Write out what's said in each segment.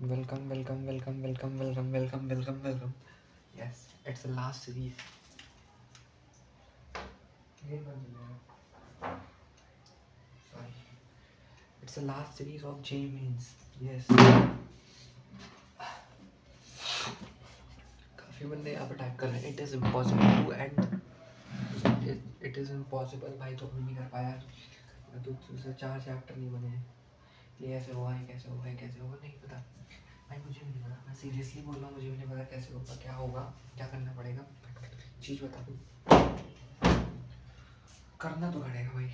Welcome, welcome, welcome, welcome, welcome, welcome, welcome, welcome. Yes, it's the last series. Sorry, it's the last series of J means. Yes. काफी बंदे यहाँ पे type कर रहे हैं. It is impossible to end. It is impossible. भाई तो नहीं कर पाया. तो तुझसे 4 चैप्टर नहीं बने. ये ऐसे हुआ है, कैसे हुआ है, कैसे हुआ नहीं पता. भाई मुझे भी नहीं पता. मैं सीरियसली बोल रहा हूँ, मुझे भी नहीं पता कैसे होगा, क्या होगा, क्या करना पड़ेगा. चीज़ बता दूँ. करना तो पड़ेगा भाई,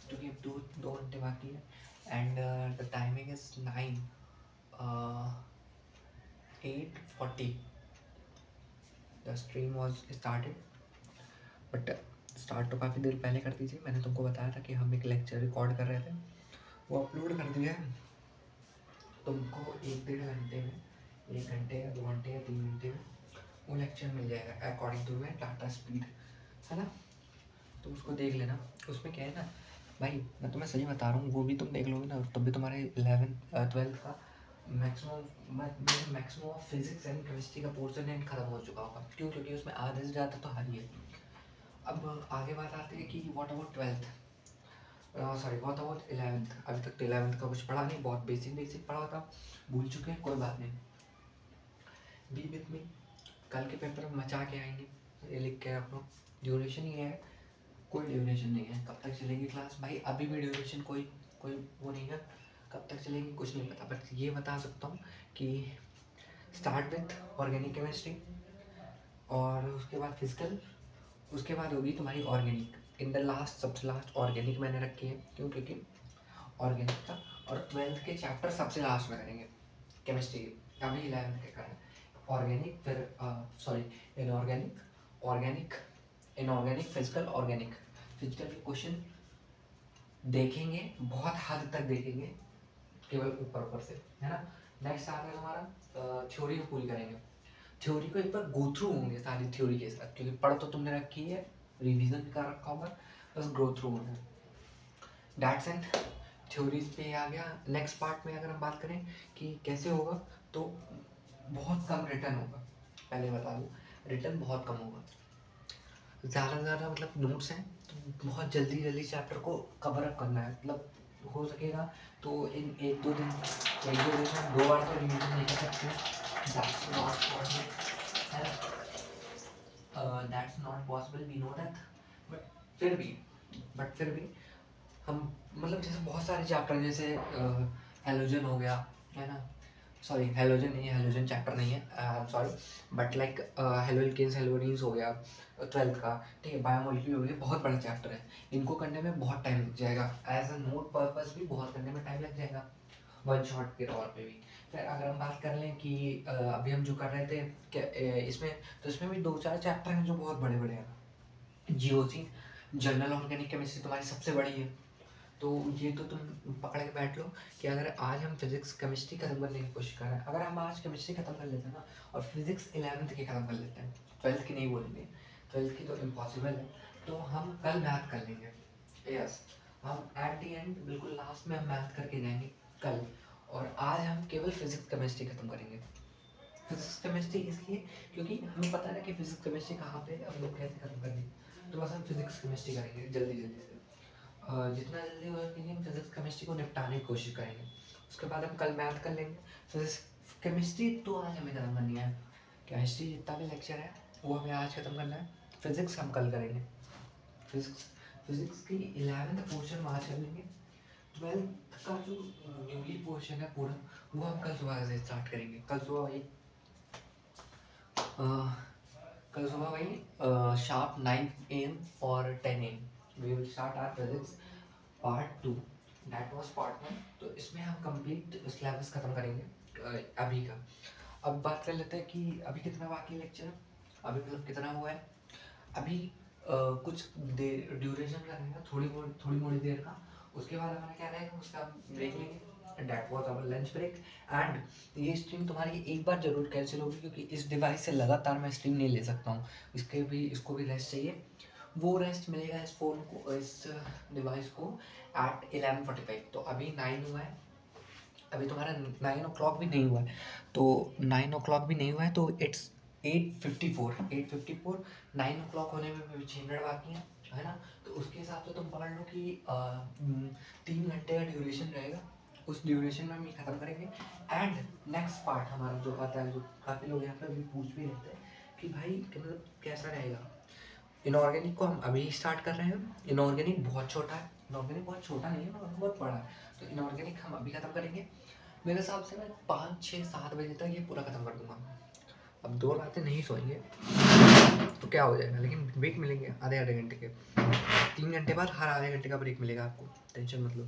क्योंकि अब दो घंटे बाकी है. And the timing is 8:40. The stream was started, but start तो काफ़ी देर पहले कर दी थी. मैंने तुमको बताया था कि हम एक लेक्चर रिकॉर्ड कर रहे थे, वो अपलोड कर दिया है. तुमको 1-1.5 घंटे में, 1 घंटे या 2 घंटे या 3 घंटे में वो लेक्चर मिल जाएगा according to my data speed, है ना. तो उसको देख लेना. उसमें क्या है ना भाई, मैं तुम्हें सही बता रहा हूँ, वो भी तुम देख लोगे ना तब भी तुम्हारे 11th-12th का maximum of physics and chemistry का पोर्शन एंड खत्म हो चुका होगा. क्यों? क्योंकि उसमें आधे से ज़्यादा तो हारी है. अब आगे बात आती है कि what about 12th, sorry what about 11th. अभी तक तो 11th का कुछ पढ़ा नहीं, बहुत बेसिक पढ़ा था, भूल चुके हैं, कोई बात नहीं. बी विथ मी, कल के पेपर में मचा के आएंगे, ये लिख के रखो. ड्यूरेशन ये है, कोई ड्यूरेशन नहीं है. कब तक चलेगी क्लास भाई? अभी भी ड्यूरेशन कोई वो नहीं है. कब तक चलेगी कुछ नहीं पता, बट ये बता सकता हूँ कि स्टार्ट विथ ऑर्गेनिक केमिस्ट्री, और उसके बाद फिजिकल, उसके बाद होगी तुम्हारी ऑर्गेनिक. इन द लास्ट, सबसे लास्ट ऑर्गेनिक मैंने रखी है. क्यों? क्योंकि ऑर्गेनिक था, और 12th के चैप्टर सबसे लास्ट में करेंगे केमिस्ट्री के. अभी 11th के करें ऑर्गेनिक, फिर sorry inorganic, organic, inorganic, physical, organic. Physical के क्वेश्चन देखेंगे, बहुत हद तक देखेंगे, केवल ऊपर से, है ना. नेक्स्ट आ गया तुम्हारा थ्योरी को पूरी करेंगे. थ्योरी को एक बार गो थ्रू होंगे सारी थ्योरी के साथ, क्योंकि पढ़ तो तुमने रखी है, रिवीजन भी कर रखा होगा, बस गो थ्रू होना. दैट्स एंड थ्योरीज पे आ गया. नेक्स्ट पार्ट में अगर हम बात करें कि कैसे होगा, तो बहुत कम रिटर्न होगा. पहले बता दूँ, रिटर्न बहुत कम होगा. ज़्यादा से ज़्यादा मतलब नोट्स हैं, तो बहुत जल्दी चैप्टर को कवर अप करना है. मतलब हो सकेगा तो इन 1-2 दिन, 1-2 दिन में 2 बार तो रिवीजन नहीं कर सकते. That's not possible, we know that. But फिर भी हम, मतलब जैसे बहुत सारे चैप्टर, जैसे हेलोजन हो गया, है ना. सॉरी हेलोजन नहीं है, हेलोजन चैप्टर नहीं है, I am sorry. But like haloalkanes, haloarenes हो गया 12th का, ठीक है. बायोमोलिक्यूल हो गया, बहुत बड़ा चैप्टर है. इनको करने में बहुत टाइम लग जाएगा. एज अ नोट पर्पस भी बहुत करने में टाइम लग जाएगा, वन शॉट के तौर पे भी. फिर अगर हम बात कर लें कि अभी हम जो कर रहे थे इसमें, तो इसमें भी 2-4 चैप्टर हैं जो बहुत बड़े बड़े हैं. जीओसी, जनरल ऑर्गेनिक केमिस्ट्री तुम्हारी सबसे बड़ी है. तो ये तो तुम पकड़ के बैठ लो कि अगर आज हम फिजिक्स केमिस्ट्री खत्म करने की कोशिश कर रहे हैं, अगर हम आज केमिस्ट्री खत्म कर लेते हैं ना, और फिजिक्स 11th की खत्म कर लेते हैं, 12th की नहीं बोलेंगे, 12th की तो इम्पॉसिबल है, तो हम कल मैथ कर लेंगे. यस, हम एट दी एंड बिल्कुल लास्ट में हम मैथ करके जाएंगे कल. और आज हम केवल फिजिक्स केमिस्ट्री खत्म करेंगे. फिजिक्स केमिस्ट्री इसलिए क्योंकि हमें पता है ना कि फिजिक्स केमिस्ट्री कहाँ पे अब लोग कैसे खत्म करेंगे. तो बस हम फिजिक्स केमिस्ट्री करेंगे जल्दी से. जितना जल्दी हो सके हम फिजिक्स केमिस्ट्री को निपटाने की कोशिश करेंगे. उसके बाद हम कल मैथ कर लेंगे. फिजिक्स केमिस्ट्री तो आज हमें खत्म करनी है. केमिस्ट्री जितना भी लेक्चर है वो हमें आज खत्म करना है. फिजिक्स हम कल करेंगे. फिजिक्स की 11th पोर्शन आज कर लेंगे. 12th का जो न्यूली पोर्शन है पूरा, वो हम कल सुबह से स्टार्ट करेंगे. कल सुबह वही शार्प 9 AM और 10 AM we will start our physics part 2. that was part 1. तो इसमें हम कंप्लीट सिलेबस खत्म करेंगे अभी का. अब बात कर लेते हैं कि अभी कितना बाकी लेक्चर, अभी मतलब कितना हुआ है. अभी कुछ देर ड्यूरेशन का रहेगा, थोड़ी मोड़ी देर का. उसके बाद हमारा क्या रहेगा, उसका ब्रेक लेंगे. That was our lunch break. and ये स्ट्रीम तुम्हारी एक बार जरूर कैंसिल होगी, क्योंकि इस डिवाइस से लगातार मैं स्ट्रीम नहीं ले सकता हूँ. इसको भी रेस्ट चाहिए. वो रेस्ट मिलेगा इस फ़ोन को, इस डिवाइस को एट 11:45. तो अभी 9 हुआ है, अभी तुम्हारा 9 o'clock भी नहीं हुआ है, तो 9 o'clock भी नहीं हुआ है, तो इट्स 8:54 9 o'clock होने में भी 6 मिनट बाकी है ना। तो उसके हिसाब से तुम पकड़ लो कि 3 घंटे का ड्यूरेशन रहेगा, उस ड्यूरेशन में हम ये ख़त्म करेंगे। एंड नेक्स्ट पार्ट हमारा जो आता है, जो काफ़ी लोग यहाँ पे अभी पूछ भी लेते हैं कि भाई कि मतलब कैसा रहेगा। इनऑर्गेनिक को हम अभी स्टार्ट कर रहे हैं। इनऑर्गेनिक बहुत छोटा है, इनऑर्गेनिक बहुत छोटा नहीं है, बहुत बड़ा है। तो इनऑर्गेनिक हम अभी ख़त्म करेंगे। मेरे हिसाब से मैं 5, 6, 7 बजे तक ये पूरा ख़त्म कर दूंगा। अब 2 रातें नहीं सोएंगे तो क्या हो जाएगा, लेकिन ब्रेक मिलेंगे आधे आधे घंटे के। 3 घंटे बाद हर आधे घंटे का ब्रेक मिलेगा आपको, टेंशन मत लो।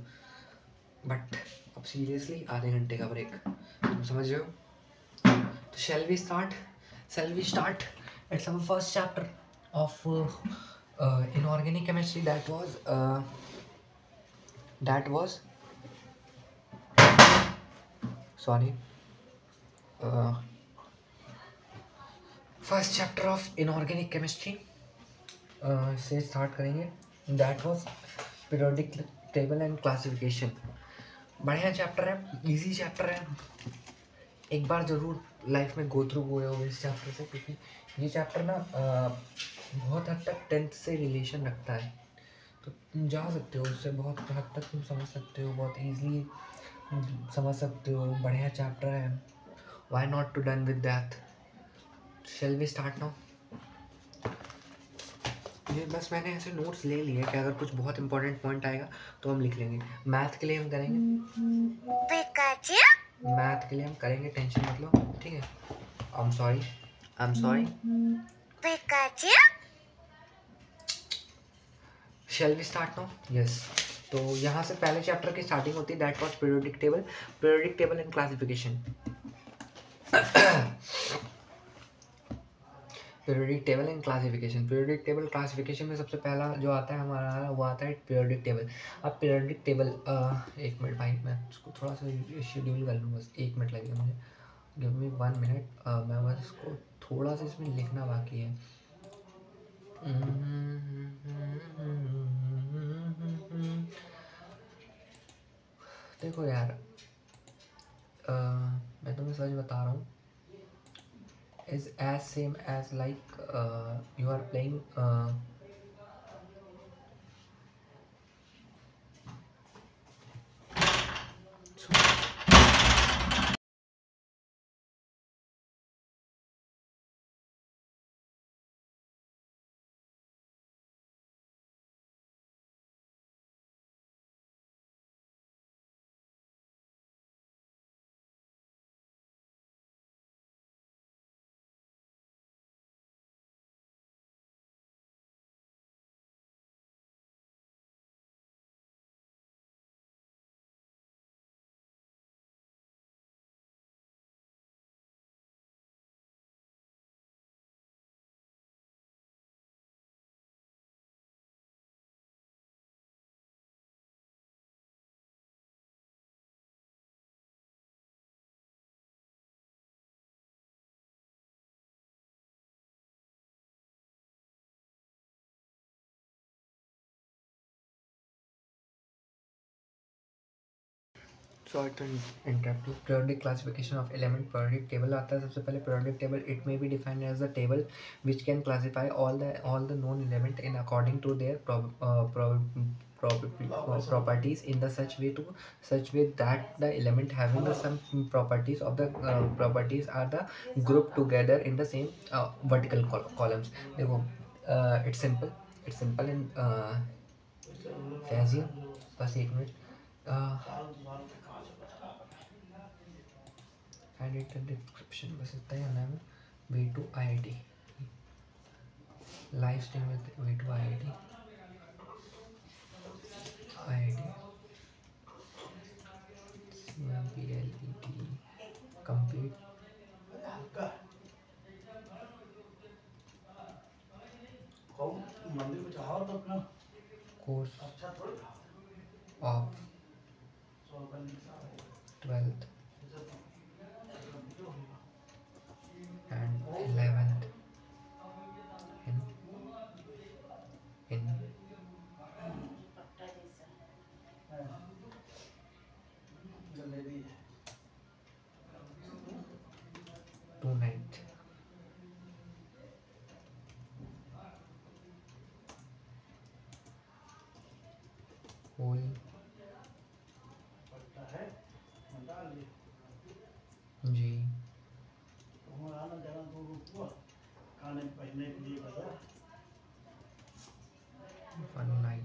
बट अब सीरियसली आधे घंटे का ब्रेक, तुम समझ रहे हो। तो shall we start? It's our first chapter of inorganic chemistry. That was sorry, first chapter of inorganic chemistry से स्टार्ट करेंगे। That was periodic table and classification. बढ़िया चैप्टर है, इजी चैप्टर है। एक बार ज़रूर लाइफ में गो थ्रू हुए हो इस चैप्टर से, क्योंकि ये चैप्टर ना बहुत हद तक 10th से रिलेशन रखता है। तो तुम जा सकते हो उससे, बहुत हद तक तुम समझ सकते हो, बहुत ईजिली समझ सकते हो। बढ़िया चैप्टर है, why not to done with that. Shall we start now. ये बस मैंने ऐसे नोट्स ले लिए कि अगर कुछ बहुत इंपॉर्टेंट पॉइंट आएगा तो हम लिख लेंगे। मैथ के लिए हम करेंगे, मैथ के लिए हम करेंगे, टेंशन मत लो, ठीक है। I am sorry. Shall we start now? Yes. तो यहाँ से पहले चैप्टर की स्टार्टिंग होती है, that was periodic table and classification. Periodic table classification में सबसे पहला जो आता है हमारा, वो आता है पीरियोडिक टेबल। अब पीरियोडिक टेबल, एक मिनट भाई, मैं उसको थोड़ा सा शेड्यूल कर लूँ, बस 1 मिनट लगेगा मुझे। गिव मी 1 मिनट, मैं बस इसको थोड़ा सा इसमें लिखना बाकी है। देखो यार, मैं तुम्हें सच बता रहा हूँ, is as same as like you are playing short and interactive। periodic classification of element। periodic table आता है सबसे पहले। periodic table, it may be defined as a table which can classify all the known element in according to their properties in the such way that the element having the some properties of the properties are the grouped together in the same vertical columns। देखो, it's simple and फैजियम। बस 1 minute, edit description, बस इतना ही आना है। Way to IIT live stream with way to IIT CMPLET complete course of 12th and 11th in whole JEE one night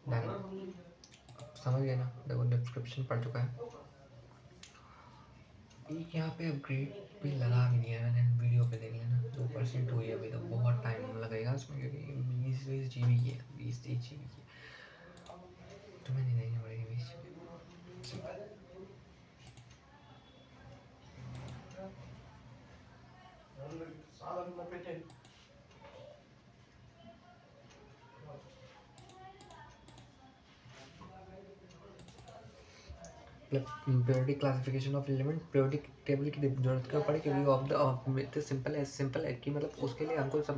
done. समझ गए ना, देखो डिस्क्रिप्शन पढ़ चुका है। यहाँ पे अपग्रेड भी लगा भी नहीं है मैंने, वीडियो पे देख लेना। 2% हुई है अभी, तो बहुत टाइम लगेगा उसमें, क्योंकि 20 GB की है, 20-30 GB की। तुम्हें नहीं देनी पड़ेगी 20 GB। periodic classification of element, periodic table की जरूरत क्यों पड़ी? क्योंकि ऑफ द सिंपल है कि मतलब उसके लिए हमको सब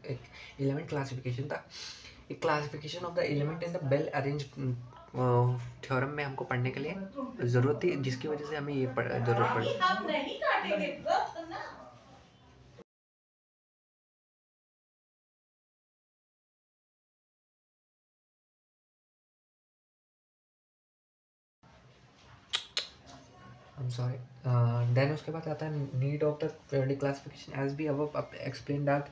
एक एलिमेंट क्लासिफिकेशन था। एक classification of the element in the bell arrange theorem में हमको पढ़ने के लिए ज़रूरत थी, जिसकी वजह से हमें ये ज़रूरत पड़ी। I'm sorry. Then उसके बाद आता है need of the periodic classification, as we above explained that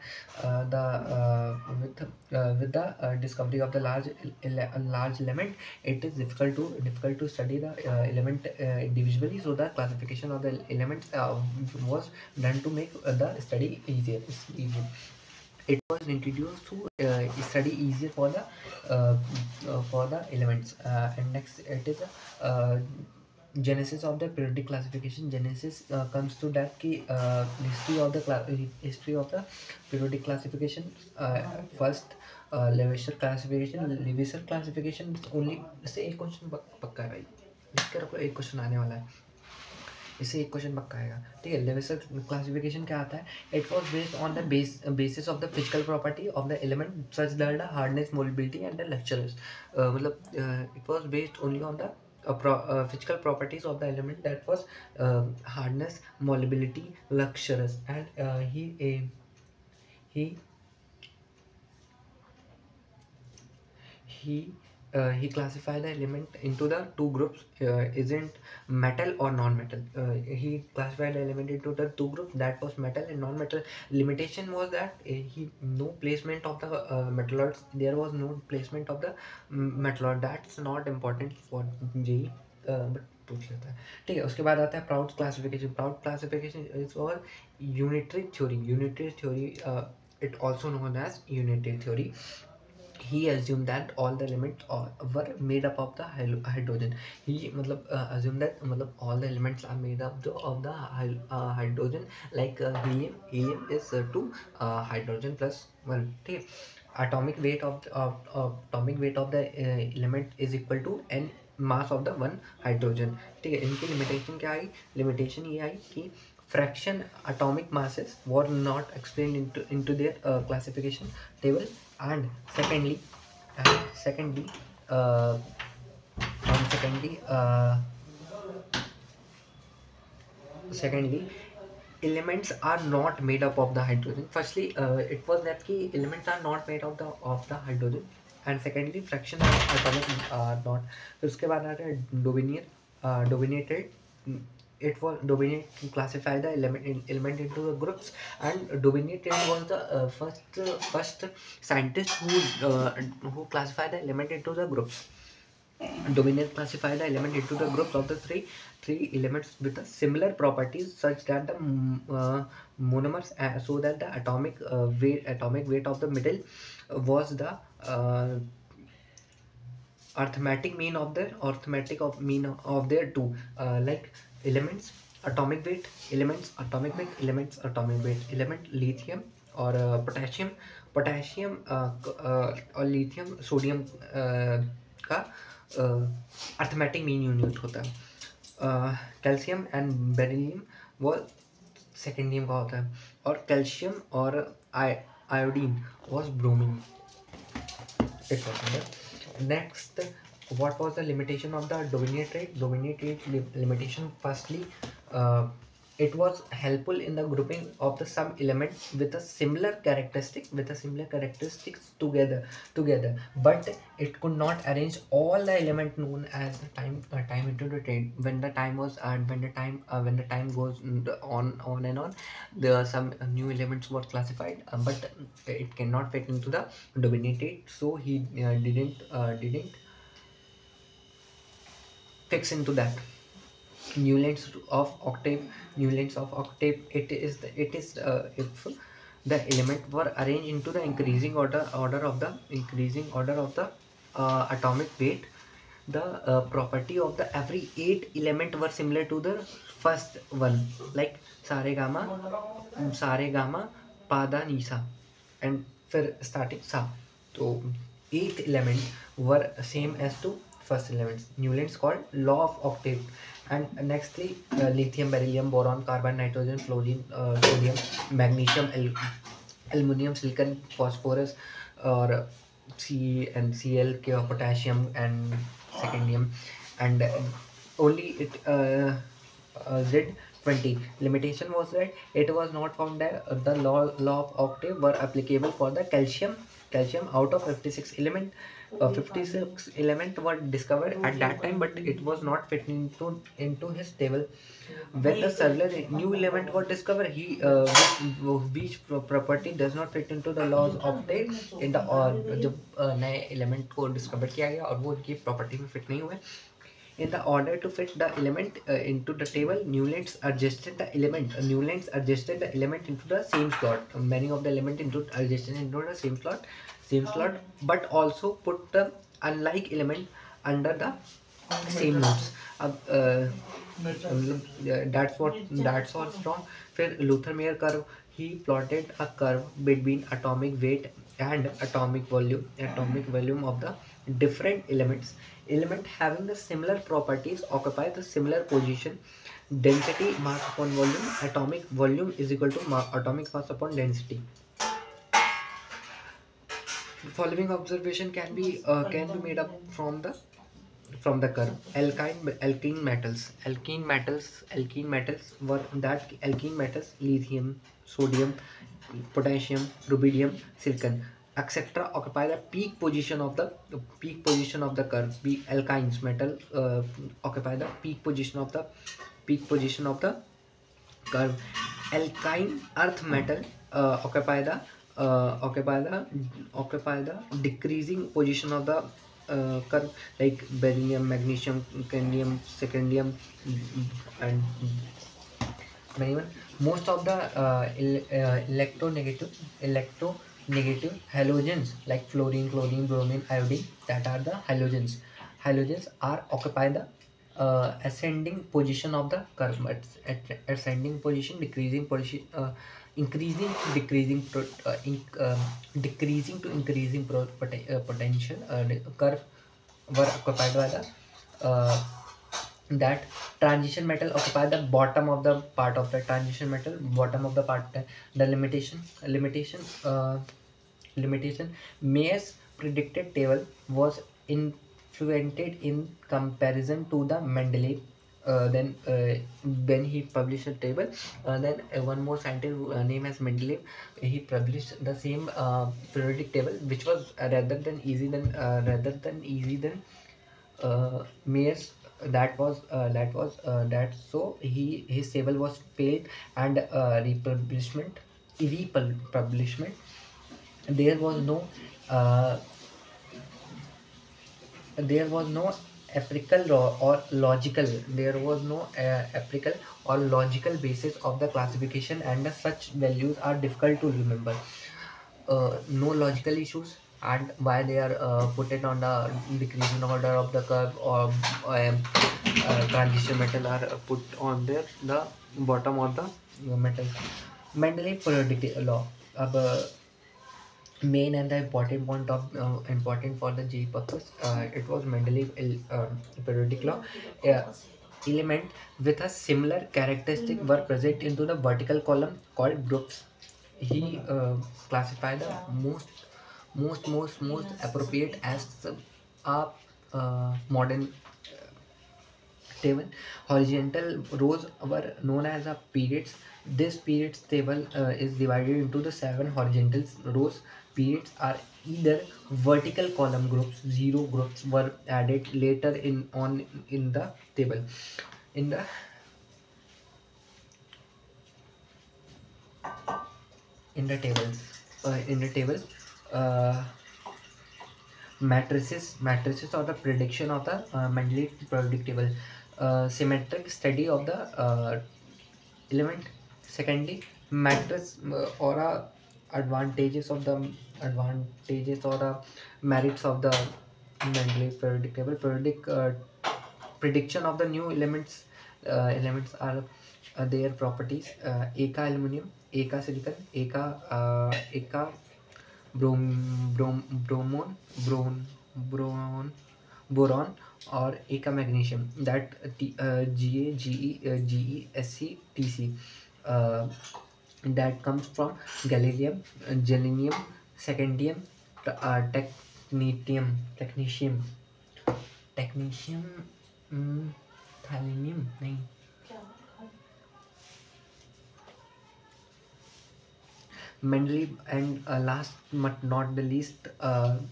with the discovery of the large element, it is difficult to study the element individually. So the classification of the elements was done to make the study easier. It was introduced to study easier for the elements. And next it is genesis of the periodic classification. Genesis comes to that ki history of the periodic classification. First Lewis classification only। इससे एक question पक्का है भाई, इसके रखो, एक question आने वाला है, इससे एक क्वेश्चन पक्का आएगा, ठीक है। लेविसर क्लासिफिकेशन क्या आता है? It was based on the basis of the physical property of the element such that the hardness, mobility and the lustrous. मतलब it was based only on the physical properties of the element, that was hardness, mobility, luxurious, and he he classified the element into the two groups, isn't metal or non-metal. He classified the element into the two groups, that was metal and non-metal. Limitation was that he no placement of the metalloids, there was no placement of the metalloid. That's not important for JEE, but पूछ लेता है, ठीक है। उसके बाद आता है proud classification. Proud classification is for unitary theory, it also known as unitary theory. He assumed that all the elements were made up of the hydrogen. He मतलब assumed that मतलब all the elements are made up of the hydrogen, like helium is 2, hydrogen plus 1, ठीक है। atomic weight of the element is equal to n mass of the one hydrogen, ठीक है। इनकी limitation क्या आई? Limitation ये आई कि fraction atomic masses were not explained into their classification table. And secondly uh, secondly elements are not made up of the hydrogen. Firstly it was that ki elements are not made of the hydrogen, and secondly fraction of atomic are not. फिर उसके बाद आ रहा है dominated. It was dominate classify the element into the groups, and dominated was the first scientist who classified the element into the groups. Dominate classify the element into the groups of the three elements with the similar properties, such that the monomers, so that the atomic weight of the middle was the arithmetic mean of their two like elements atomic weight, elements atomic weight, element lithium और potassium और lithium sodium का arithmetic mean unit होता है। Calcium and beryllium वो सेकेंडियम का होता है, और कैल्शियम और iodine was bromine. Next, what was the limitation of the dominate rate? Dominate rate limitation, firstly it was helpful in the grouping of the some elements with a similar characteristics together, but it could not arrange all the element known as the time into the train. When the time was when the time goes on and on, there are some new elements were classified, but it cannot fit into the dominated, so he didn't fix into that. Newlines of octave Newlines of octave, it is if the element were arranged into the increasing order of the atomic weight, the property of the every 8 element were similar to the first one, like sare gamma pada nisa, and फिर starting sa. So 8th element were same as to first elements. Newlands called law of octave. And nextly, lithium, beryllium, boron, carbon, nitrogen, fluorine, sodium, magnesium, aluminum, silicon, phosphorus, or C and Cl, potassium and secondnium, and only it Z20 limitation was that it was not found that the law of octave were applicable for the calcium out of 56 element. 56 element were discovered at that time, but it was not fit into his table. When the cellular new element got discovered, he which property does not fit into the laws of octave in the, और जब नए element को discover किया गया और वो उनकी property में fit नहीं हुए, in the order to fit the element into the table, Newlands adjusted the element into the same slot. Many of the element adjusted into the same slot, but also put the unlike element under the same nodes. अब that's what's wrong. फिर Luther Meyer curve, he plotted a curve between atomic weight and atomic volume of the different elements. Element having the similar properties occupy the similar position. Density, mass upon volume. Atomic volume is equal to atomic mass upon density. Following observation can be made up from the curve. Alkene metals were that alkene metals: lithium, sodium, potassium, rubidium, silicon, etc. occupy the peak position of the curve. Alkynes metal occupy the peak position of the curve. Alkyne earth metal occupy the decreasing position of the curve, like beryllium, magnesium, cadmium, secundium, and many one. Most of the electronegative halogens, like fluorine, chlorine, bromine, iodine, that are the halogens. Halogens are occupy the ascending position of the curve. Ascending position, decreasing position, increasing to decreasing decreasing to increasing potential curve were occupied by the that transition metal occupy the bottom of the part of the transition metal, the limitation. Mayer's predicted table was influenced in comparison to the Mendeleev. Then when he published a table, then one more scientist named as Mendeleev, he published the same periodic table, which was rather than easy than Mayer's. That so his table was failed, and republishment. There was no uh, there was no empirical or logical there was no empirical or logical basis of the classification, and such values are difficult to remember. No logical issues, and why they are put it on the decreasing order of the curve, or transition metal are put on the bottom of the metal. Mendeleev periodic law. अब main and the important point of important for the J purpose, it was Mendeleev periodic law. Element with a similar characteristic were present into the vertical column called groups. He classified the most appropriate as a modern table. Horizontal rows were known as a periods. This periods table is divided into the 7 horizontal rows. Periods are either vertical column groups. 0 groups were added later in the table. In the in the tables in the table, uh, matrices or the prediction of the Mendeleev periodic table. Symmetric study of the element. Secondly, matrix or advantages or merits of the Mendeleev periodic table. Periodic prediction of the new elements are their properties. Eka aluminum, Eka silicon, Eka bromon, boron, or Eka magnesium. That Ga, Ge, Sc, Tc. Uh, that comes from gallium, germanium, scandium, technetium, technetium, thallium नहीं. Mendeleev, and last but not the least,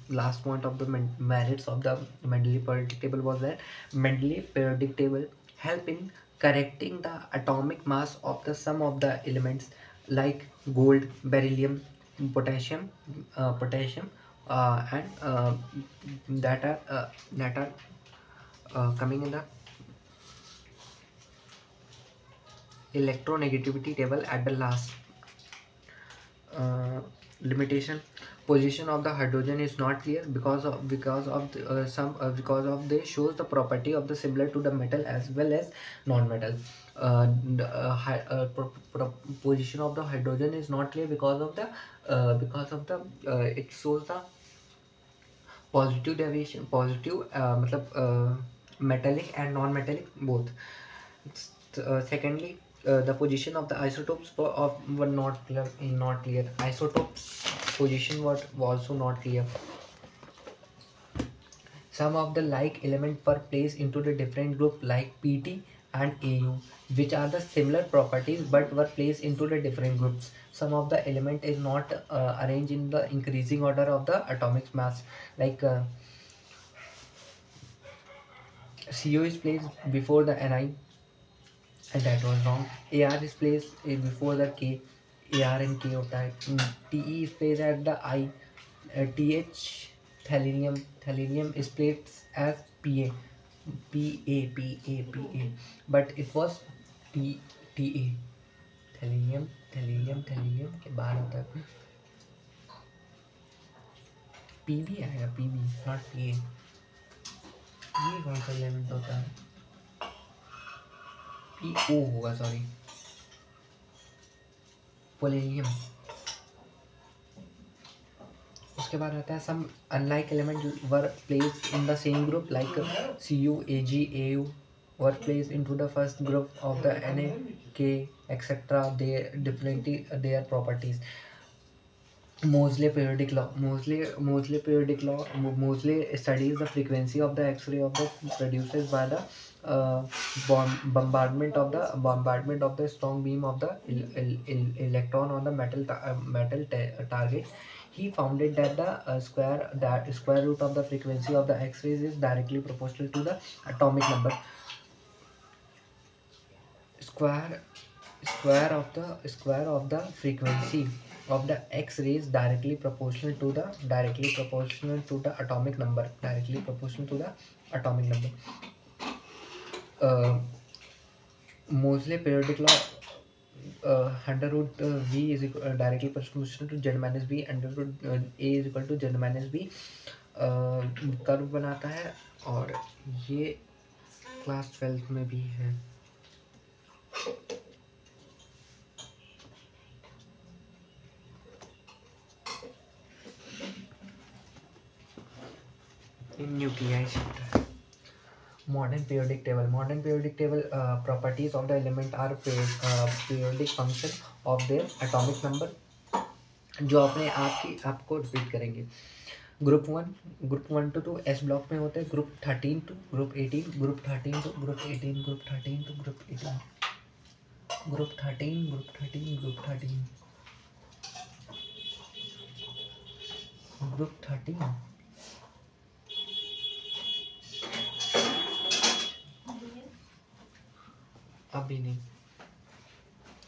last point of the merits of the Mendeleev periodic table was that Mendeleev periodic table help in correcting the atomic mass of the some of the elements like gold, beryllium, potassium, and that are coming in the electronegativity table at the last. Limitation: position of the hydrogen is not clear because of they shows the property of the similar to the metal as well as non-metal. Position of the hydrogen is not clear because of the it shows the positive deviation, metallic and non-metallic both. Secondly, the position of the isotopes were not clear. Isotopes position was also not clear. Some of the like elements were placed into the different group like Pt and Au, which are the similar properties but were placed into the different groups. Some of the element is not arranged in the increasing order of the atomic mass, like Co is placed before the Ni, and that was wrong. Ar is placed before the K. Ar and K होता है. Te is placed at the I. Th, thallium is placed as Pa. Pa. But it was Ta. thallium के बाद होता है Pb आएगा. Pb not Pa. ये कौन सा एलिमेंट होता है? PO होगा, सॉरी, पोलेनियम. उसके बाद आता है some unlike element were placed in the same group like Cu, Ag, Au were placed into the first group of the Na, K, etc. They differently their properties. Moseley periodic law. Moseley studies the frequency of the X-ray of the produced by the bombardment of the strong beam of the electron on the metal target. He founded that the square root of the frequency of the X-rays is directly proportional to the atomic number. Square of the frequency of the X-rays directly proportional to the atomic number. Moseley periodic law, under root V is directly proportional to Z minus B, under root A is equal to Z minus B curve बनाता है, और ये class 12 में भी है. Nuclei chapter. Modern periodic table properties of the element are periodic function of their atomic number. जो अपने आपको रिपीट करेंगे. Group one two s block में होते हैं, group 13 to group 18, group 13 to group 18, group 13 to group 18, group 13, group 13, group 13, group 13। अभी नहीं,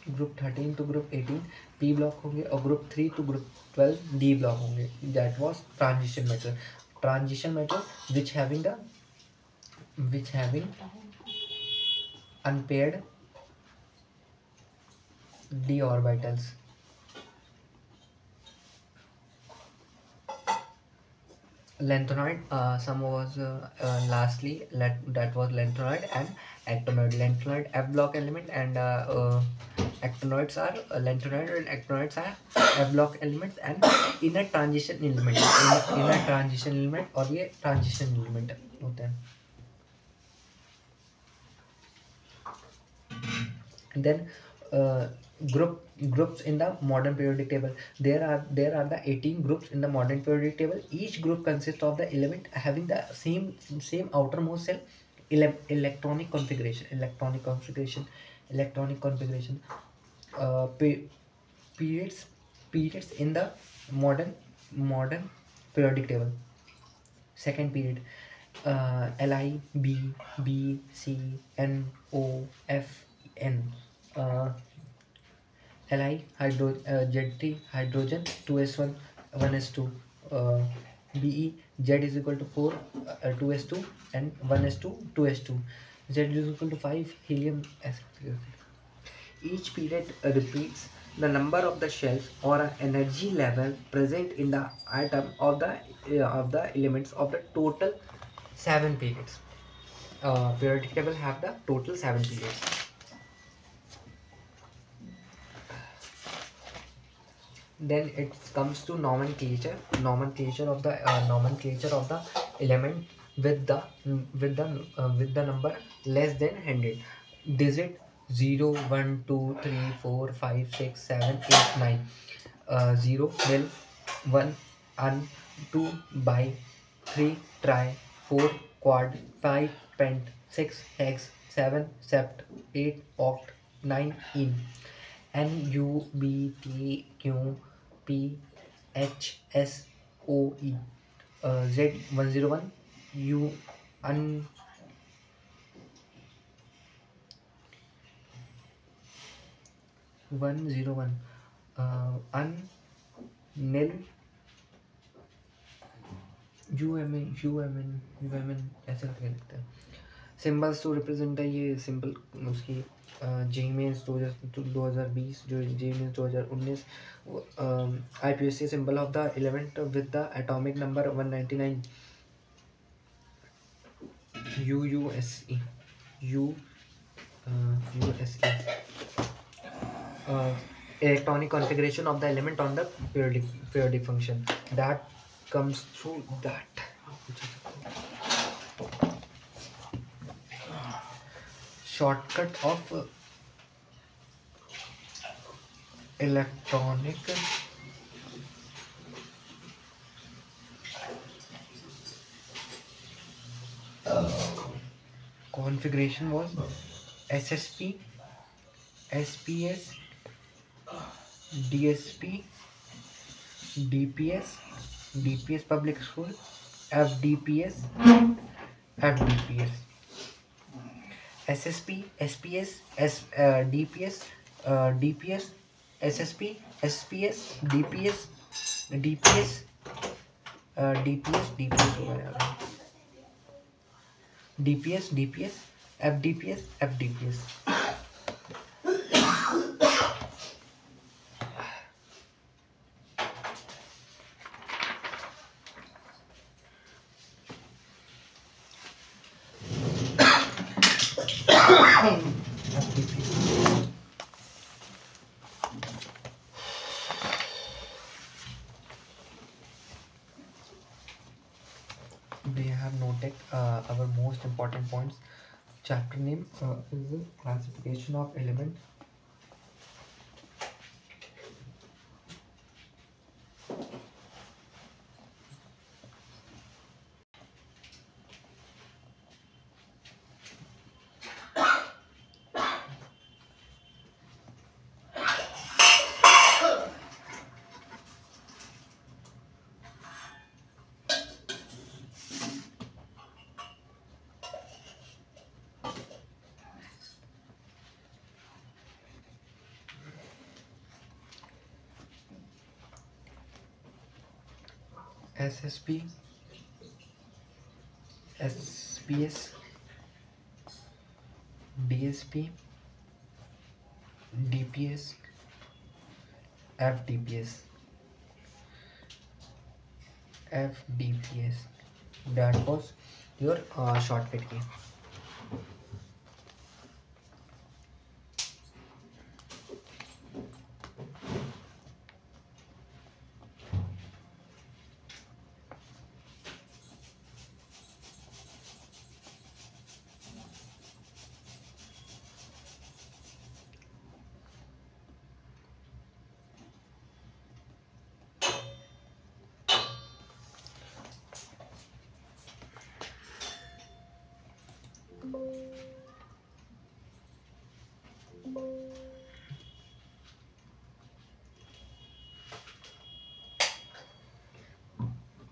group 13 to group 18 p block होंगे और group 3 to group 12 d block होंगे। That was transition metal which having unpaired d orbitals। Lanthanoid, some was lastly that was lanthanoid and actinoid. Lanthanoid F block element and actinoids are lanthanoid and actinoids are F block elements and inner transition element, inner transition element और ये transition element होते हैं। Then groups in the modern periodic table. There are the 18 groups in the modern periodic table. Each group consists of the element having the same outermost shell electronic configuration. uh, pe- periods in the modern periodic table. Second period, Li, B, C, N, O, F, N. Li Z3 hydrogen 2s1 1s2, Be Z is equal to 4 2s2 and 1s2 2s2, Z is equal to 5 helium s. Each period repeats the number of the shells or energy level present in the atom of the elements of the total 7 periods. Periodic table have the total 7 periods. Then it comes to nomenclature of the element with the number less than 100. Digit 0 1 2 3 4 5 6 7 8 9. 0 nil, 1 un, 2 bi, 3 tri, 4 quad, 5 pent, 6 hex, 7 sept, 8 oct, 9 in. N U B T Q P H S O E. Z 101 U un 101 un nil UMN ऐसे करके लिखते हैं। Symbols to represent है ये simple उसकी जे mains 2020 जो JEE mains 2019 IPSC symbol of the element with the atomic number 199 UUSE electronic configuration of the element on the periodic function that comes through that. Shortcut of electronic configuration was SSP, SPS, DSP, DPS public school, FDPS, SSP, SPS, DPS, DPS, SSP, SPS, DPS, DPS, DPS, FDPS. They have noted our most important points. Chapter name is the classification of element. SSP, SPS, DSP, DPS, FDPS, FDPS. That was your shortcut key.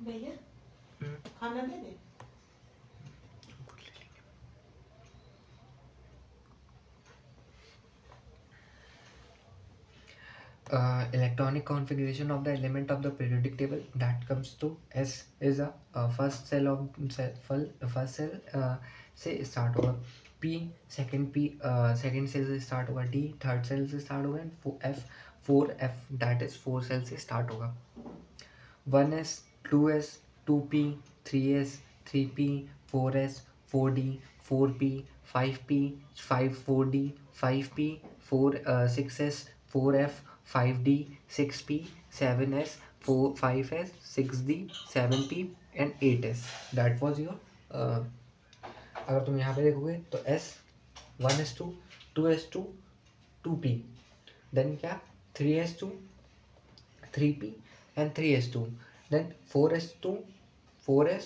भैया खाना दे दे। Electronic configuration of the element of the periodic table that comes to S is a first cell of first cell से start होगा, P second cell से start होगा, D third cell से start होगा, and F 4F that is 4 cell से start होगा. 1S 2S 2P 3S 3P 4S 4D 4P 5P 4D 5P 6S 4F 5D 6P 7S 5S 6D 7P and 8S. That was your अगर तुम यहाँ पे देखोगे तो S 1S2 2S2 2P then क्या 3S2 3P and 3S2 then 4S2 4S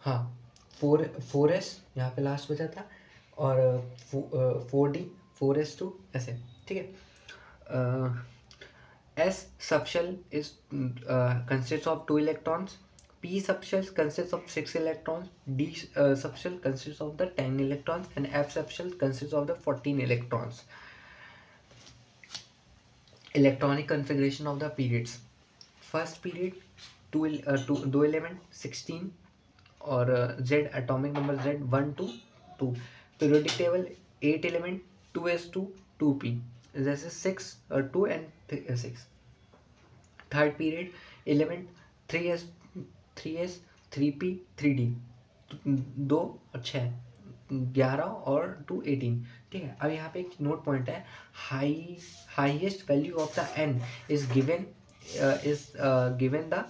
हाँ 4S यहाँ पे लास्ट बचा था और 4D 4S2 ऐसे, ठीक है. S subshell is consists of 2 electrons, P subshell consists of 6 electrons, D subshell consists of the 10 electrons and F subshell consists of the 14 electrons. Electronic configuration of the periods. First period 2 element 16 और Z atomic number Z 1 to 2. Periodic table 8 element 2s2 2p जैसे 6 2 and 6. Third period element 3s 3p 3d 2 और 6 11 और 2 18. ठीक है. अब यहाँ पे एक नोट पॉइंट है, highest value of the n is given the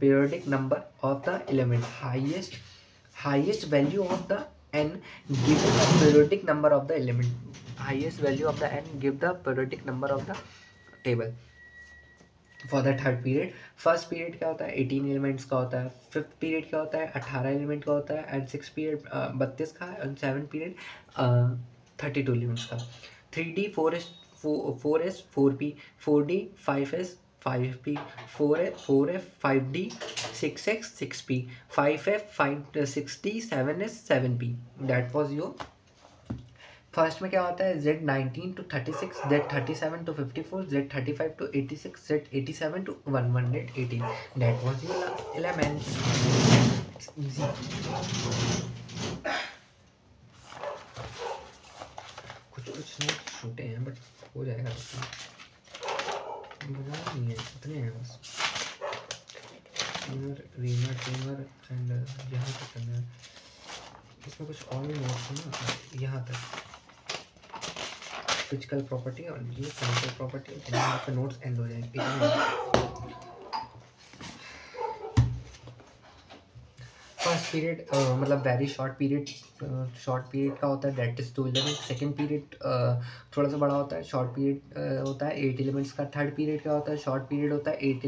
periodic number of the element. Highest value of the n given the periodic number of the element. Highest value of the n give the periodic number of the table. For the third period, first period क्या होता है 18 elements का होता है, fifth period क्या होता है 18 element का होता है, एंड सिक्स पीरियड 32 का, एंड सेवन पीरियड 32 एलिमेंट्स का. 3D 4S 4P 4D 5S 5P 4F 5D 6X 6P 5F 6D 7S 7P. That was your first में क्या होता है Z19 to 36, Z37 to 54, Z35 to 86, Z87 to 118. That was your element. It's easy. कुछ नहीं छोटे हैं but हो जाएगा. नहीं है इतने हैं बस. रीमर एंड यहाँ तक करना है. इसमें कुछ और भी नोट्स है ना यहाँ तक. फिजिकल प्रॉपर्टी और ये केमिकल प्रॉपर्टी, यहाँ पे नोट्स एंड हो जाएंगे. फर्स्ट पीरियड मतलब वेरी शॉर्ट पीरियड का होता है, that is 2 element. Second period थोड़ा सा बड़ा होता है, शॉर्ट पीरियड होता है 8 एलिमेंट्स का. थर्ड पीरियड क्या होता है शॉर्ट पीरियड होता है 8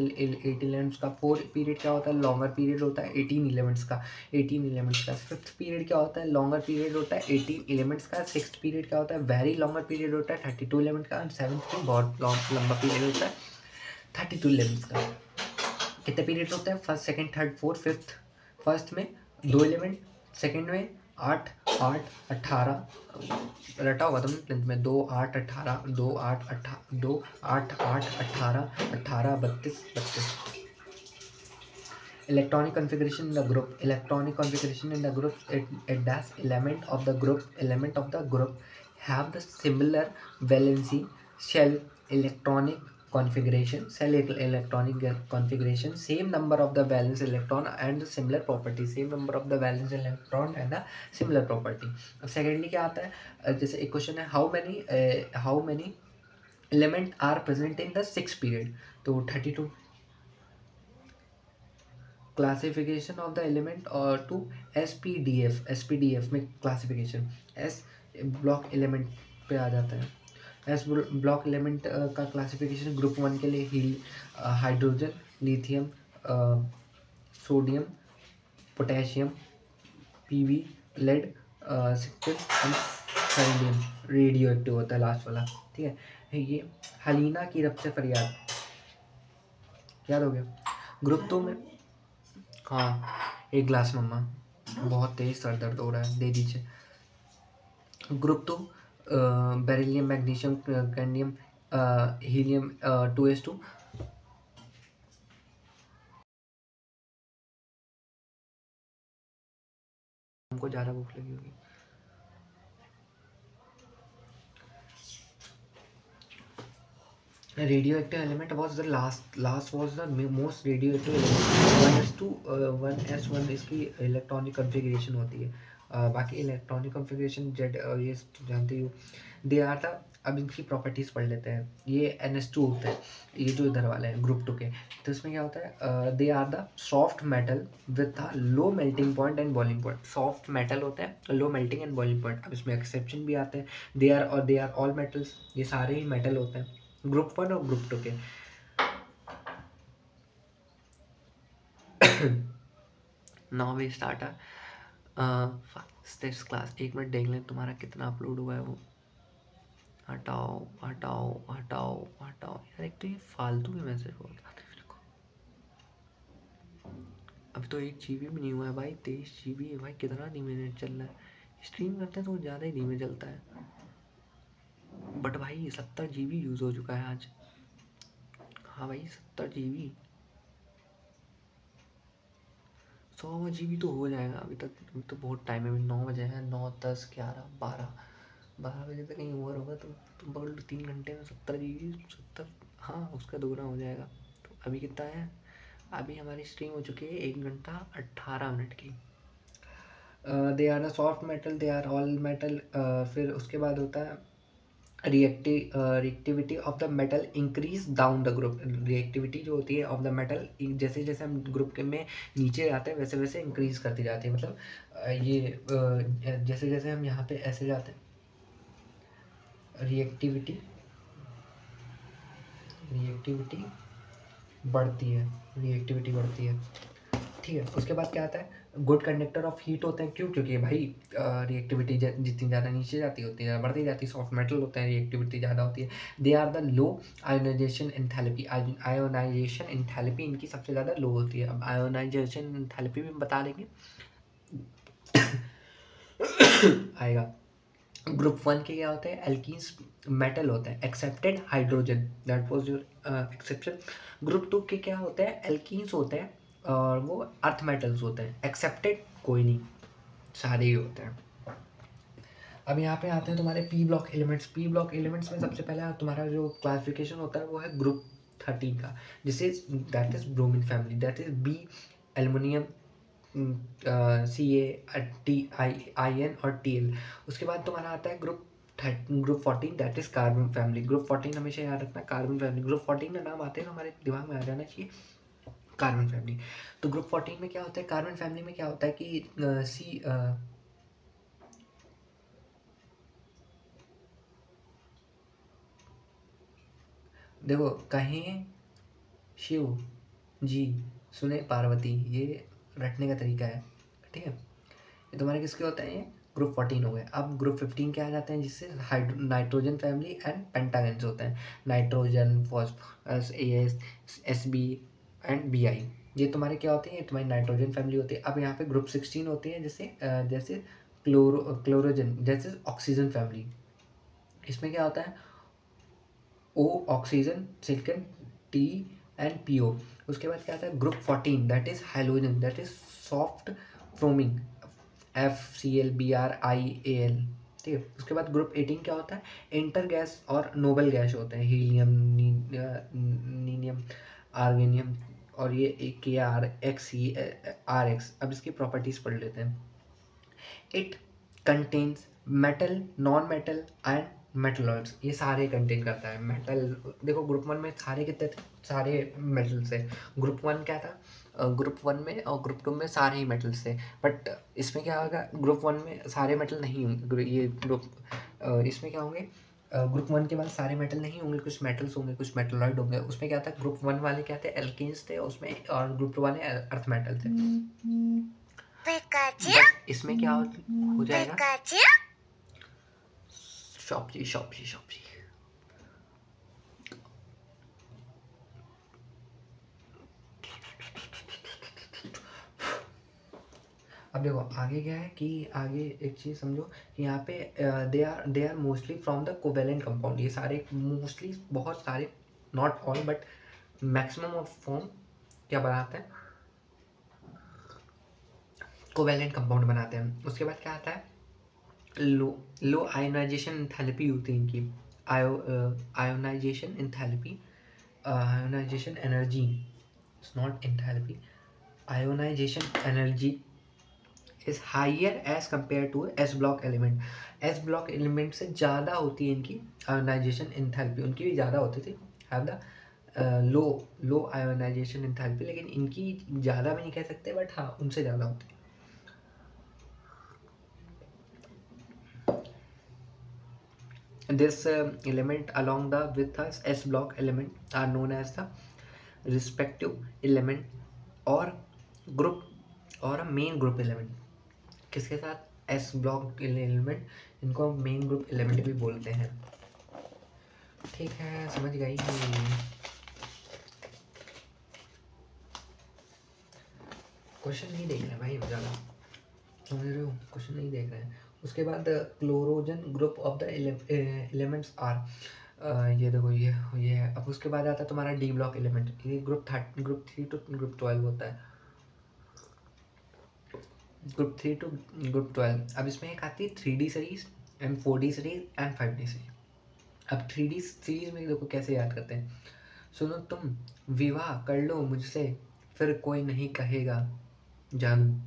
एलिमेंट्स का. फोर्थ पीरियड क्या होता है लॉन्गर पीरियड होता है 18 एलिमेंट्स का. फिफ्थ पीरियड क्या होता है लॉन्गर पीरियड होता है 18 एलिमेंट्स का. सिक्स्थ पीरियड क्या होता है वेरी लॉन्गर पीरियड होता है 32 एलिमेंट का. एंड सेवन्थ में बहुत लंबा पीरियड होता है 32 एलिमेंट्स का. कितने पीरियड्स होते हैं first second third fourth fifth. First में 2 एलिमेंट, सेकेंड में 8 8 18 रटा होगा तुमने टेंथ में, 2 8 18 2 8 2 8 8 18 18 32 32। Electronic configuration in the group. Electronic configuration in the group. It does element of the group have the similar valency shell electronic configuration. Same number of the valence electron and the similar property. Same number of the valence electron and the similar property. अब secondly क्या आता है, जैसे एक question है how many element are present in the 6 period, तो 32। Classification of the element और to spdf में क्लासिफिकेशन एस ब्लॉक एलिमेंट पे आ जाता है। एस ब्लॉक एलिमेंट का क्लासिफिकेशन ग्रुप 1 के लिए हाइड्रोजन, लिथियम, सोडियम, पोटेशियम, पीवी, लेड, सिक्किल एंड सेलेनियम रेडियो एक्टिव होता है लास्ट वाला। ठीक है, ये हलीना की रब से फरियाद याद हो गया। ग्रुप 2 में हाँ एक ग्लास मम्मा, बहुत तेज सर दर्द हो रहा है, दे दीजिए। Group 2 beryllium, magnesium, cadmium, helium 2s2। हमको ज़्यादा भूख लगी होगी। Radioactive element was the last was the most radioactive element। 1s1 इसकी इलेक्ट्रॉनिक कॉन्फ़िगरेशन होती है। बाकी इलेक्ट्रॉनिक कॉन्फ़िगरेशन जेड ये जानते हो। दे आर द, अब इनकी प्रॉपर्टीज़ पढ़ लेते हैं। ये NS2 होता है, ये जो इधर वाला है ग्रुप 2 के, तो इसमें क्या होता है, they are the soft metal with a low melting point and boiling point. Soft metal होता है, low melting and boiling point. अब इसमें एक्सेप्शन भी आते हैं, दे आर ऑल मेटल्स, ये सारे ही मेटल होते हैं ग्रुप 1 और ग्रुप 2 के। Now we start this class. एक मिनट देख लें तुम्हारा कितना अपलोड हुआ है वो। हटाओ हटाओ हटाओ हटाओ यार, एक तो ये फालतू के मैसेज बोल रहा था मेरे को। अभी तो 1 GB भी नहीं हुआ है भाई, 23 GB है भाई। कितना धीमे नेट चल रहा है। स्ट्रीम करते हैं तो ज़्यादा ही धीमे चलता है, बट भाई 70 GB यूज़ हो चुका है आज। हाँ भाई 70 GB, 100 GB तो हो जाएगा अभी तक। अभी तो बहुत टाइम है, अभी 9 बजे हैं, 9 10 11 12 बजे तक कहीं ओवर होगा तो तुम पकड़ लो 3 घंटे में 70 GB 70, हाँ उसका दोगुना हो जाएगा। तो अभी कितना है, अभी हमारी स्ट्रीम हो चुकी है 1 घंटा 18 मिनट की। They are the soft metal, they are all metal. फिर उसके बाद होता है reactivity of the metal increase down the group. Reactivity जो होती है ऑफ द मेटल, जैसे जैसे हम ग्रुप के में नीचे जाते हैं वैसे वैसे इंक्रीज करती जाती है। मतलब जैसे जैसे हम यहाँ पे ऐसे जाते हैं, रिएक्टिविटी बढ़ती है। ठीक है, उसके बाद क्या आता है, गुड कंडक्टर ऑफ हीट होते हैं। क्यों? क्योंकि भाई रिएक्टिविटी जितनी ज़्यादा नीचे जाती है उतनी ज़्यादा बढ़ती जाती है। सॉफ्ट मेटल होते हैं, रिएक्टिविटी ज़्यादा होती है। They are the low ionization enthalpy. Ionization enthalpy इनकी सबसे ज़्यादा लो होती है। अब आयोनाइजेशन एंथैल्पी भी बता देंगे आएगा। ग्रुप 1 के क्या होते हैं, एल्कीन्स मेटल होते हैं, accepted hydrogen, that was your exception. Group 2 के क्या होते हैं, एल्कीन्स होते हैं और वो अर्थ मेटल्स होते हैं, एक्सेप्टेड कोई नहीं, सारे ही होते हैं। अब यहाँ पे आते हैं तुम्हारे P block elements. P block elements में सबसे पहले तुम्हारा जो क्लासिफिकेशन होता है वो है ग्रुप 13 का, जिसे that is bromine family, that is B aluminium, CaTiN और Tl। उसके बाद तुम्हारा आता है group 14, that is carbon family. Group 14 हमेशा याद रखना, कार्बन फैमिली। ग्रुप 14 का नाम आते हैं तो हमारे दिमाग में आ जाना चाहिए कार्बन फैमिली। तो ग्रुप 14 में क्या होता है, कार्बन फैमिली में क्या होता है कि देखो, कहें शिव जी सुने पार्वती, ये रटने का तरीका है। ठीक है, ये तुम्हारे किसके होते हैं, ये ग्रुप 14 हो गए। अब ग्रुप 15 के आ जाते हैं, जिससे नाइट्रोजन फैमिली एंड पेंटागन्स होते हैं। Nitrogen, phosphorus, Sb and Bi, ये तुम्हारे क्या होते हैं, ये तुम्हारी नाइट्रोजन फैमिली होती है। अब यहाँ पे ग्रुप 16 होती है, जैसे क्लोरोजन जैसे ऑक्सीजन फैमिली। इसमें क्या होता है, O oxygen, silicon, T and PO। उसके बाद क्या आता है group 14 that is hydrogen that is soft फ्रोमिंग, FCl, Br, I, Al। ठीक है। उसके बाद ग्रुप 18 क्या होता है, इंटर गैस और नोबल गैस होते हैं, हीलियम, नीनियम, आर्गेनियम, और ये KR, XE, RX। अब इसकी प्रॉपर्टीज पढ़ लेते हैं। It contains metal, non metal and metalloids. ये सारे कंटेन करता है मेटल। देखो ग्रुप 1 में सारे कितने थे, सारे मेटल्स थे। ग्रुप 1 क्या था, ग्रुप 1 में और ग्रुप 2 में सारे ही मेटल्स थे। बट इसमें क्या होगा, ग्रुप 1 में सारे मेटल नहीं होंगे, ये ग्रुप इसमें क्या होंगे, ग्रुप 1 के बाद सारे मेटल नहीं होंगे, कुछ मेटल्स होंगे, कुछ मेटलॉइड होंगे। उसमें क्या था, ग्रुप 1 वाले क्या थे, एल्केन्स थे उसमें, और ग्रुप 2 वाले अर्थ मेटल थे। बट इसमें क्या हो जाएगा, शॉपजी शॉपजी शॉपजी। अब देखो आगे क्या है कि आगे एक चीज़ समझो कि यहाँ पे they are mostly from the covalent compound. ये सारे मोस्टली, बहुत सारे, not all but maximum of form क्या बनाते हैं, कोवेलेंट कंपाउंड बनाते हैं। उसके बाद क्या आता है, लो आयोनाइजेशन एंथैल्पी होती है इनकी, ionization enthalpy, ionization energy, it's not enthalpy, ionization energy is higher as compare to s block element. S block element से ज़्यादा होती है इनकी आयोनाइजेशन एंथैल्पी, उनकी भी ज़्यादा होती थी, have the low ionization enthalpy, लेकिन इनकी ज़्यादा भी नहीं कह सकते, बट हाँ उनसे ज़्यादा होती है। This element along the with the S block element are known as the respective element or group or a main group element। किसके साथ, S block element, इनको main group element भी बोलते हैं। ठीक है, समझ गई। क्वेश्चन नहीं देख रहे भाई ज़्यादा, समझ रहे हो, क्वेश्चन नहीं देख रहे हैं। उसके बाद halogen group of the elements are, ये देखो ये है। अब उसके बाद आता है तुम्हारा डी ब्लॉक एलिमेंट, ये ग्रुप 3 टू ग्रुप 12 होता है, ग्रुप 3 टू ग्रुप 12। अब इसमें एक आती है 3D series and 4D series and 5D series. अब 3D सीरीज में देखो कैसे याद करते हैं, सुनो तुम विवाह कर लो मुझसे, फिर कोई नहीं कहेगा जानू।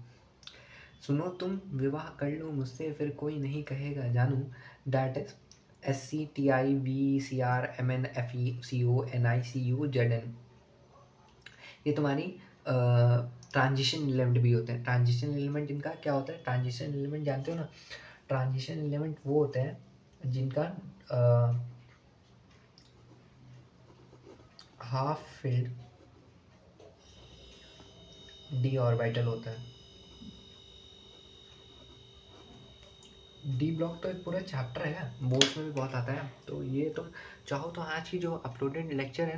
सुनो तुम विवाह कर लो मुझसे, फिर कोई नहीं कहेगा जानू। That is SCTIVCRMNFECONICUZN। ये तुम्हारी ट्रांजिशन एलिमेंट भी होते हैं। ट्रांजिशन एलिमेंट इनका क्या होता है, ट्रांजिशन एलिमेंट जानते हो ना, ट्रांजिशन एलिमेंट वो होते हैं जिनका हाफ फिल्ड डी ऑर्बिटल होता है। डी ब्लॉक तो एक पूरा चैप्टर है, बोर्ड्स में भी बहुत आता है। तो ये तुम चाहो तो आज की जो अपलोडेड लेक्चर है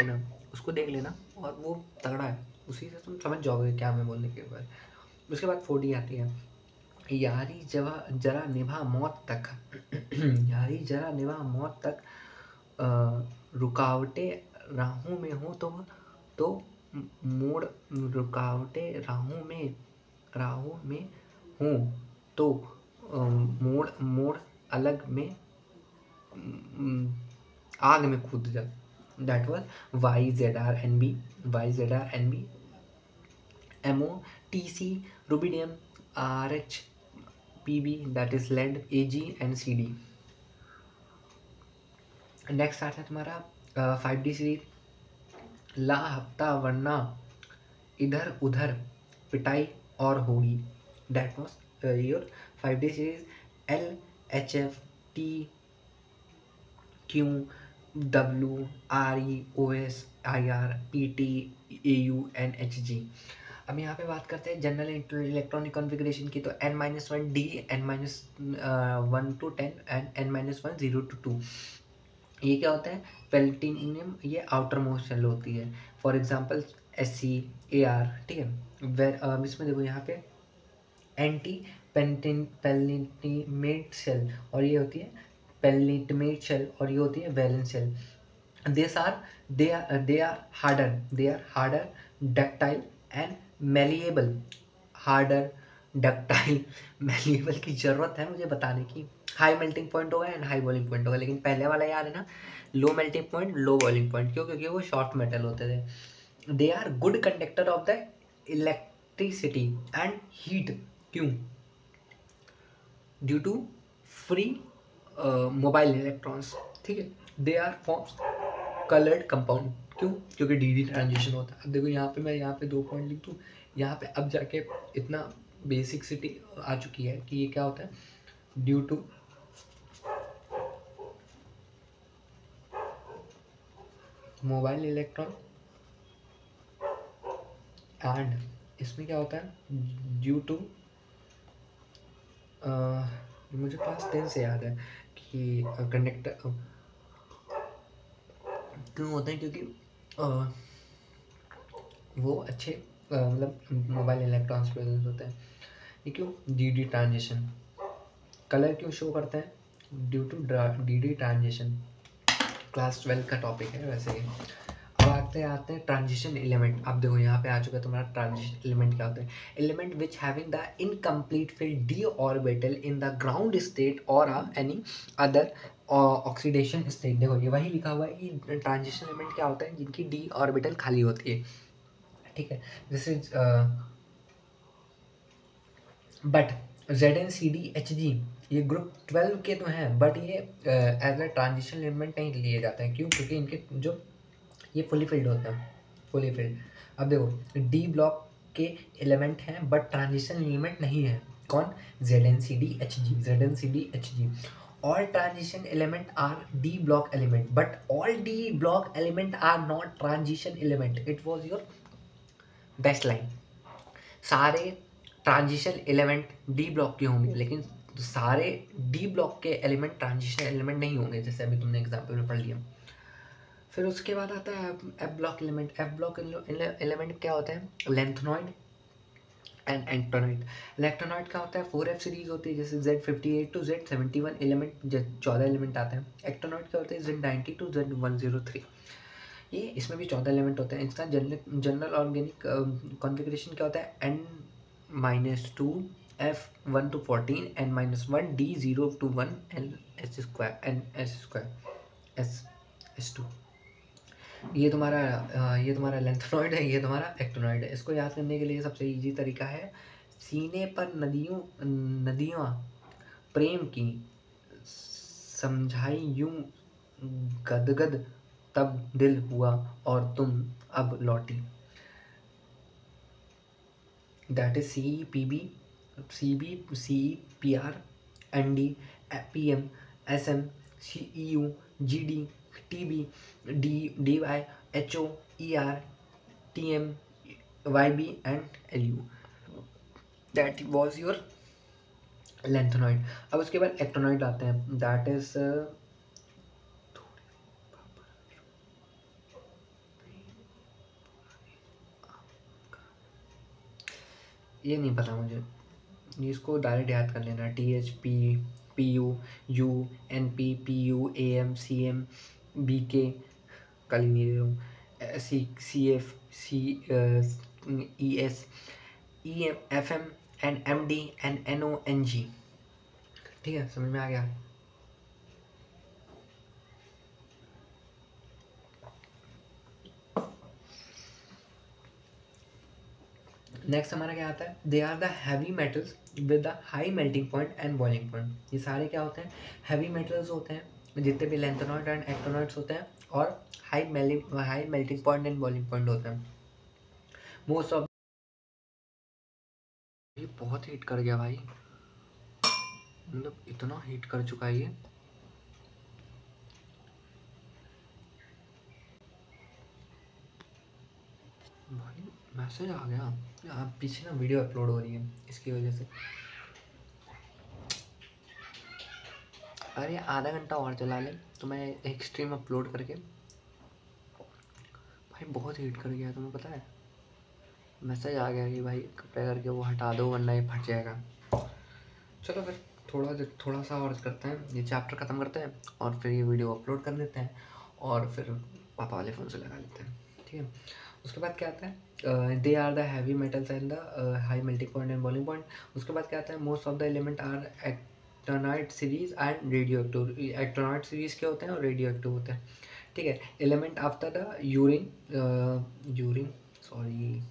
ना उसको देख लेना और वो तगड़ा है, उसी से तुम समझ जाओगे क्या मैं बोलने के बाद। उसके बाद 4D आती है, यारी जरा निभा मौत तक यारी जरा निभा मौत तक, रुकावटें राहों में हो तो मोड़, रुकावटें राहों में हो तो मोड़ अलग में आग में कूद जा। That was YZRNB MOTC rubidium, RHPB that is lead, AG and CD। Next आता है तुम्हारा 5D सीरीज, ला हफ्ता वरना इधर उधर पिटाई और होगी। That was your 5D series, LHFTQWREOSIRPTAUNHG। अब यहाँ पे बात करते हैं जनरल इलेक्ट्रॉनिक कॉन्फ़िगरेशन की। तो N-1D, N-1 to 10 and N-1 0 to 2। ये क्या होता है, प्लेटिनियम, ये आउटर मोस्ट शेल होती है। फॉर एग्जांपल SC AR, ठीक है। इसमें देखो यहाँ पे एंटी पेनिटमेट शेल और ये होती है पेनिटमेट शेल और ये होती है valence shell. they are harder, ductile and malleable। harder, ductile, malleable की जरूरत है मुझे बताने की। हाई मेल्टिंग पॉइंट होगा एंड हाई बॉइलिंग पॉइंट होगा, लेकिन पहले वाला याद है ना, low melting point low boiling point, क्यों? क्योंकि वो शॉर्ट मेटल होते थे। They are good conductor of the electricity and heat, क्यों? Due to free mobile electrons, ठीक है। They are forms coloured compound, क्यों? क्योंकि डी ट्रांजिशन होता है। अब देखो यहाँ पे मैं यहाँ पे 2 पॉइंट लिख दूँ, यहाँ पे अब जाके इतना बेसिकसिटी आ चुकी है कि ये क्या होता है, due to mobile electron and इसमें क्या होता है, ड्यू टू मुझे क्लास 10 से याद है कि कंडक्टर क्यों होते हैं, क्योंकि वो अच्छे मतलब मोबाइल इलेक्ट्रॉन्स प्रेजेंस होते हैं। ये क्यों? D transition. कलर क्यों शो करते हैं? Due to d transition. Class 12 का टॉपिक है वैसे ही। अब आते हैं ट्रांजिशन एलिमेंट। अब देखो यहाँ पे आ चुका है तुम्हारा ट्रांजिशन एलिमेंट क्या होता है। Element which having the incomplete field D orbital in the ground state और एनी अदर ऑक्सीडेशन स्टेट। देखो ये वही लिखा हुआ है कि ट्रांजिशन एलिमेंट क्या होता है, जिनकी डी ऑर्बिटल खाली होती है, ठीक है। दिस इज बट ZnCdHg ये ग्रुप 12 के तो हैं, बट ये एज अ ट्रांजिशन एलिमेंट नहीं लिए जाते हैं, क्यों? क्योंकि इनके जो ये फुली फिल्ड होते हैं, फुली फिल्ड। अब देखो डी ब्लॉक के एलिमेंट हैं बट ट्रांजिशन एलिमेंट नहीं है। कौन? ZnCdHg। All transition element are D block element, but all D block element are not transition element. It was your best line. सारे ट्रांजिशन एलिमेंट डी ब्लॉक के होंगे, लेकिन सारे डी ब्लॉक के element transition element नहीं होंगे, जैसे अभी तुमने एग्जाम्पल में पढ़ लिया। फिर उसके बाद आता है F block element. F block element क्या होता है? Lanthanoid and एक्टोनॉइड। इलेक्ट्रोनॉइड का होता है 4F सीरीज होती है, जैसे Z58 to Z71 element, 14 element आते हैं। एक्टोनॉइड क्या होता है? Z90 to Z103। ये इसमें भी 14 एलिमेंट होते हैं। इसका जनरल ऑर्गेनिक कॉन्फ़िगरेशन क्या होता है? N-2 F1 to 14 N-1 D0 to 1 S square S2। ये तुम्हारा लेंथनॉइड है, ये तुम्हारा एक्टोनॉइड है। इसको याद करने के लिए सबसे इजी तरीका है, सीने पर नदियाँ प्रेम की समझाई यूं गदगद, तब दिल हुआ और तुम अब लौटी। That is CEPB, CB, CEPR, ND, PM, SM, CEU, GD, TB, DY, HO, ER, TM, YB and LU। That was your lanthanoid. अब उसके बाद एक्टोनॉइड आते हैं, दैट इज ये नहीं पता मुझे, इसको डायरेक्ट याद कर लेना। THP, PU, U, NP, PU, AM, CM, BK, कल ही नहीं दे रहा हूँ, CF, ES, EM, FM and MD and NO, NG। ठीक है, समझ में आ गया? नेक्स्ट हमारा क्या आता है? They are the heavy metals with the high melting point and boiling point. ये सारे क्या होते हैं? हैवी मेटल्स होते हैं, जितने भी लेंथनॉइड एंड एक्टोनॉइड्स होते हैं, और high melting point and boiling point होते हैं। मोस्ट ऑफ ये बहुत हीट कर गया भाई, मतलब इतना हीट कर चुका है ये। भाई मैसेज आ गया, पीछे ना वीडियो अपलोड हो रही है इसकी वजह से। अरे आधा घंटा और चला ले तो मैं एक स्ट्रीम अपलोड करके। भाई बहुत हीट कर गया, तुम्हें पता है? मैसेज आ गया कि भाई कृपया करके वो हटा दो वरना ये फट जाएगा। चलो फिर थोड़ा सा और करते हैं, ये चैप्टर ख़त्म करते हैं और फिर ये वीडियो अपलोड कर देते हैं और फिर पापा वाले फ़ोन से लगा लेते हैं, ठीक है। उसके बाद क्या आता है, they are the heavy metals and the high melting point and boiling point. उसके बाद क्या आता है, most of the element are actinide series and radioactive. Actinide series के होते हैं और रेडियो एक्टिव होते हैं, ठीक है। Element after the urine sorry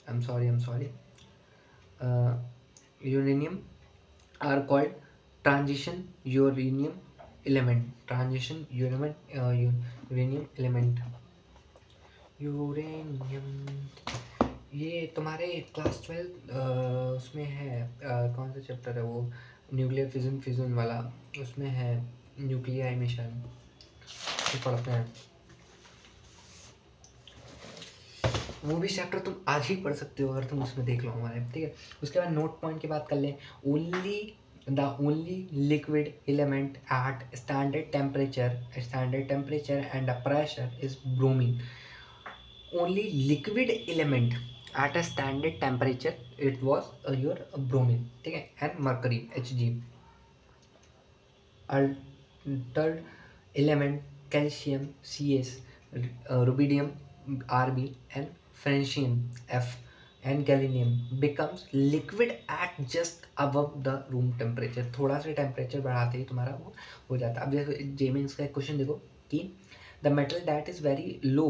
I am sorry uranium are called transition uranium element, uranium element, uranium। ये तुम्हारे क्लास 12 उसमें है, कौन सा चैप्टर है वो, न्यूक्लियर फिजन वाला, उसमें है न्यूक्लिया एमिशन, तो पढ़ते हैं। वो भी चैप्टर तुम आज ही पढ़ सकते हो अगर तुम उसमें देख लो हमारे, ठीक है। उसके बाद नोट पॉइंट की बात कर लें, only liquid element at standard temperature and pressure is bromine. Only liquid element at a standard temperature it was your bromine, ठीक है, and mercury Hg। Altered element calcium Cs, rubidium Rb and francium F and gallium becomes liquid at just above the room temperature। थोड़ा सा temperature बढ़ाते ही तुम्हारा वो हो जाता है। अब देखो जेमेंस का क्वेश्चन देखो कि the metal that is very low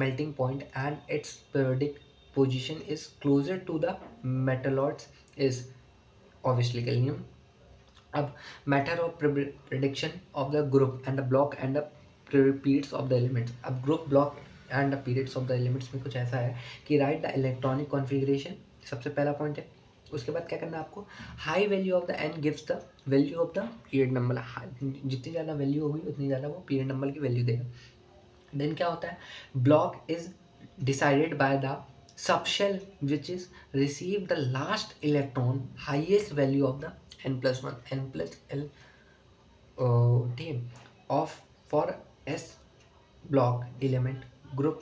melting point and its periodic position is closer to the metalloids is obviously gallium। अब matter of prediction of the group and the block and the periods of the elements। अब group block and the periods of the elements में कुछ ऐसा है कि right the electronic configuration, सबसे पहला point है। उसके बाद क्या करना है आपको, high value of the n gives the value of the period number. जितनी ज़्यादा वैल्यू होगी उतनी ज़्यादा वो पीरियड नंबर की वैल्यू देगा। देन क्या होता है, block is decided by the subshell which is receive the last electron highest value of the n+1 n+l, ठीक है, of for s block element group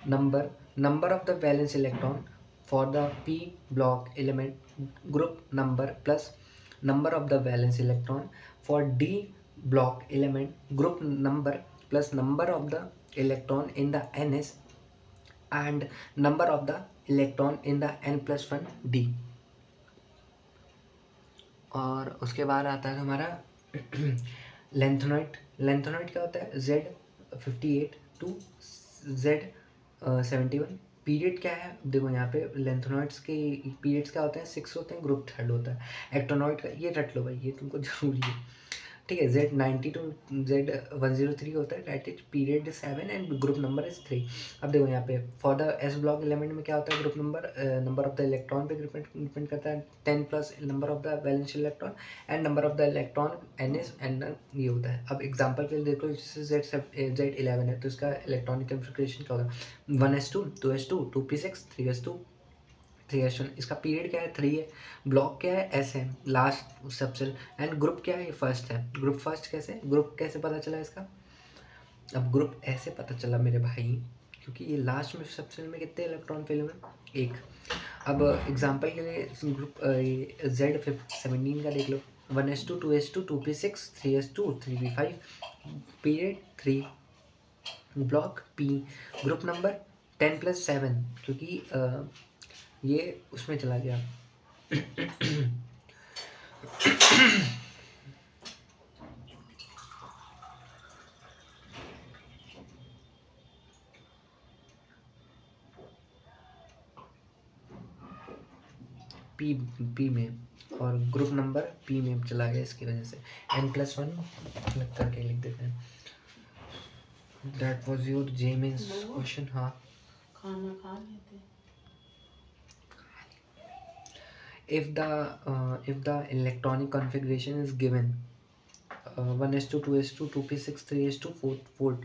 number of the valence electron for the p block element group number plus number of the valence electron for d block element group number plus number of the electron in the ns and number of the electron in the n+1 d। और उसके बाद आता है हमारा lanthanoid क्या होता है, Z58 to Z71। Period क्या है, देखो यहाँ पे लेंथेनॉइड्स के पीरियड्स क्या होते हैं, 6 होते हैं, ग्रुप थर्ड होता है। एक्टोनॉइड का ये रट लो भाई, ये तुमको जरूरी है, ठीक है। Z90 टू Z103 होता है, that is period 7 and group number is 3। अब देखो यहाँ पे for the S block element में क्या होता है, group number of the electron पे डिपेंड करता है, 10 plus number of the valence electron and number of the electron NS and ये होता है। अब एग्जाम्पल के लिए देखो, जैसे Z11 है तो इसका इलेक्ट्रॉनिक कॉन्फ़िगरेशन क्या होगा, 1s2 2s2 2p6 3s2 3s1। इसका पीरियड क्या है, 3 है, ब्लॉक क्या है, S है, लास्ट सबसेल, एंड ग्रुप क्या है, ये फर्स्ट है। ग्रुप फर्स्ट कैसे, ग्रुप कैसे पता चला इसका, अब ग्रुप ऐसे पता चला मेरे भाई, क्योंकि ये लास्ट में सबसेल में कितने इलेक्ट्रॉन फेल हुए, एक। अब एग्जांपल के लिए ग्रुप Z17 का देख लो, 1s2 2s2 2p6 3s2 3p5, period 3, block P, group number 10+7, क्योंकि ये उसमें चला गया P में, और ग्रुप नंबर P में चला गया, इसकी वजह से n+1 करके लिख देते हैं। That was your JEE mains question. हाँ, खाना खा लेते। if the electronic configuration is given 1s2 2s2 2p6 3s2 4